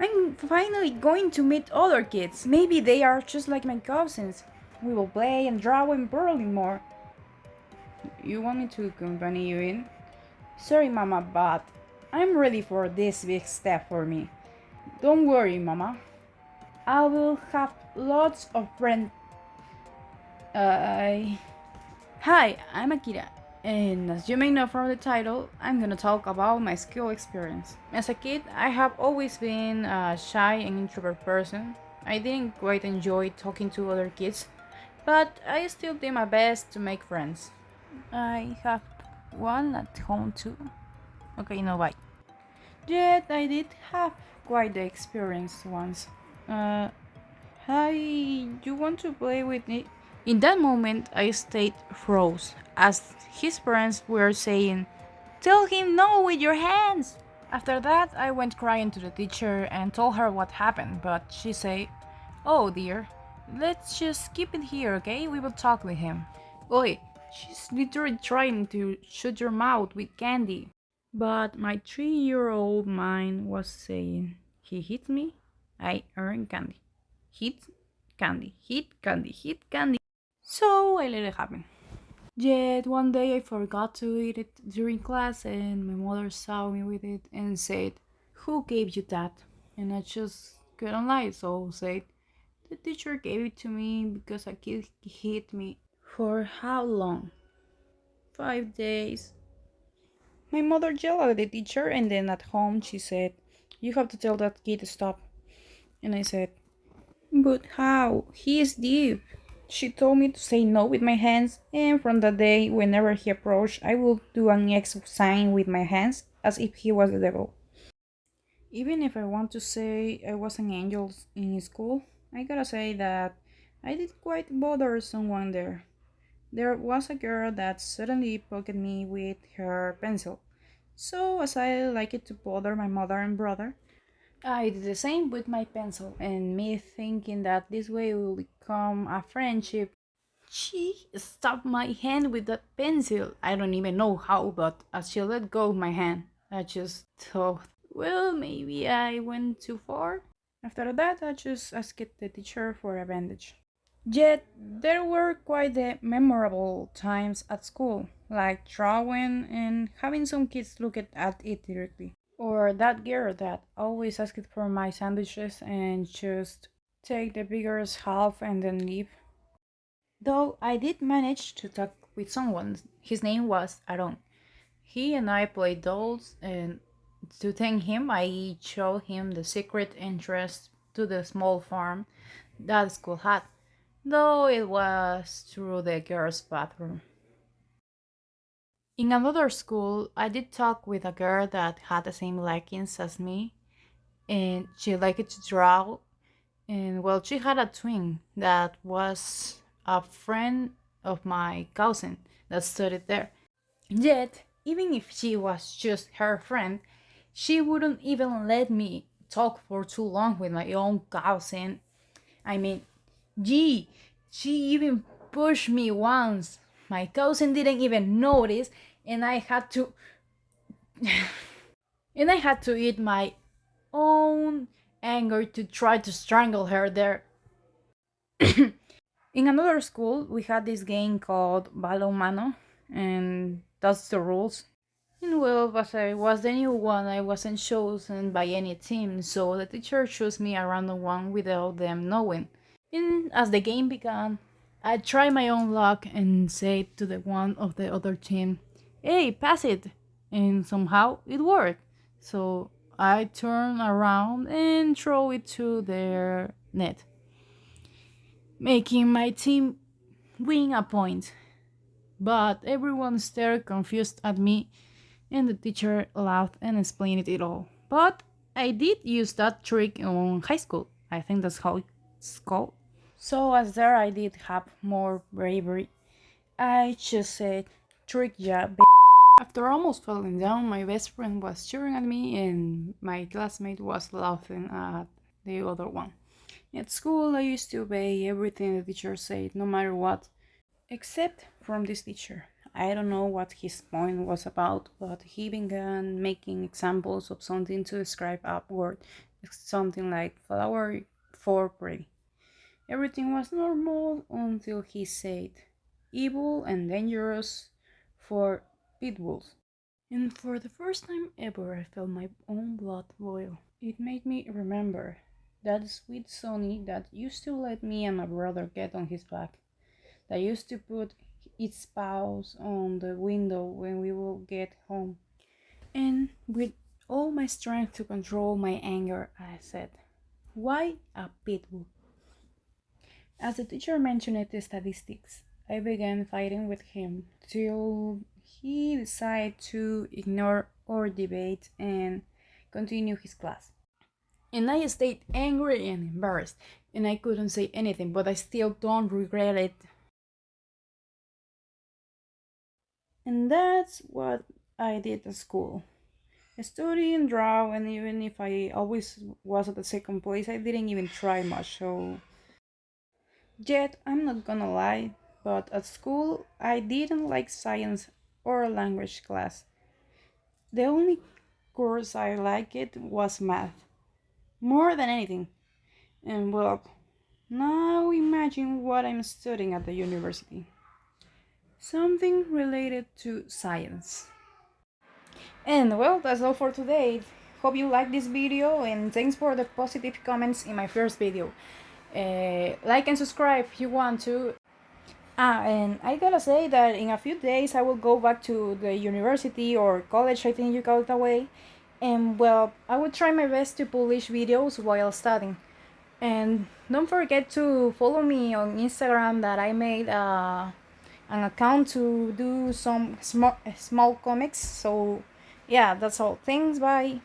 I'm finally going to meet other kids. Maybe they are just like my cousins. We will play and draw and burly more. You want me to accompany you in? Sorry, Mama, but I'm ready for this big step for me. Don't worry, Mama. I will have lots of friends. Uh, Hi, I'm Akira, and as you may know from the title, I'm gonna talk about my school experience. As a kid, I have always been a shy and introvert person. I didn't quite enjoy talking to other kids, but I still did my best to make friends. I have one at home too. Okay, no, bye. Yet I did have quite the experience once. Uh, Hi, you want to play with me? In that moment, I stayed froze as his parents were saying, "Tell him no with your hands!" After that, I went crying to the teacher and told her what happened, but she said, "Oh dear, let's just keep it here, okay? We will talk with him." Oi, she's literally trying to shut your mouth with candy. But my 3-year-old mind was saying, he hit me, I earn candy. Hit candy, hit candy, hit candy. So I let it happen. Yet one day I forgot to eat it during class, and my mother saw me with it and said, "Who gave you that?" And I just couldn't lie, so said, "The teacher gave it to me because a kid hit me." For how long? 5 days. My mother yelled at the teacher, and then at home she said, "You have to tell that kid to stop." And I said, "But how? He is deep." She told me to say no with my hands, and from that day, whenever he approached, I would do an X sign with my hands as if he was the devil. Even if I want to say I was an angel in school, I gotta say that I did quite bother someone there. There was a girl that suddenly poked me with her pencil. So, as I liked to bother my mother and brother, I did the same with my pencil, and me thinking that this way will become a friendship. She stopped my hand with that pencil. I don't even know how, but as she let go of my hand, I just thought, well, maybe I went too far. After that, I just asked the teacher for a bandage. Yet, there were quite the memorable times at school, like drawing and having some kids look at it directly. Or that girl that always asked for my sandwiches and just take the biggest half and then leave. Though I did manage to talk with someone, his name was Aaron. He and I played dolls, and to thank him, I showed him the secret entrance to the small farm that school had, though it was through the girls' bathroom. In another school, I did talk with a girl that had the same likings as me, and she liked to draw. And well, she had a twin that was a friend of my cousin that studied there. Yet, even if she was just her friend, she wouldn't even let me talk for too long with my own cousin. I mean, gee, she even pushed me once. My cousin didn't even notice, and I had to eat my own anger to try to strangle her there. In another school, we had this game called Balo Mano, and that's the rules. And well, as I was the new one, I wasn't chosen by any team, so the teacher chose me a random one without them knowing. And as the game began, I tried my own luck and said to the one of the other team, "Hey, pass it!" And somehow it worked. So I turned around and throw it to their net, making my team win a point. But everyone stared confused at me, and the teacher laughed and explained it all. But I did use that trick in high school. I think that's how it's called. So, as there I did have more bravery, I just said, "Trick ya, b." After almost falling down, my best friend was cheering at me, and my classmate was laughing at the other one. At school, I used to obey everything the teacher said, no matter what. Except from this teacher. I don't know what his point was about, but he began making examples of something to describe a word something like flower for pretty. Everything was normal until he said evil and dangerous for pit bulls. And for the first time ever, I felt my own blood boil. It made me remember that sweet Sonny that used to let me and my brother get on his back, that used to put its paws on the window when we would get home. And with all my strength to control my anger, I said, "Why a pit bull?" As the teacher mentioned the statistics, I began fighting with him till he decided to ignore our debate and continue his class. And I stayed angry and embarrassed, and I couldn't say anything, but I still don't regret it. And that's what I did at school. Study and draw, and even if I always was at the second place, I didn't even try much. So, yet, I'm not gonna lie, but at school, I didn't like science or language class. The only course I liked was math, more than anything. And well, now imagine what I'm studying at the university. Something related to science. And well, that's all for today. Hope you like this video and thanks for the positive comments in my first video. Like and subscribe if you want to. And I gotta say that in a few days I will go back to the university or college, I think you call it that way. And well, I will try my best to publish videos while studying. And don't forget to follow me on Instagram that I made an account to do some small comics. So yeah, that's all. Thanks, bye.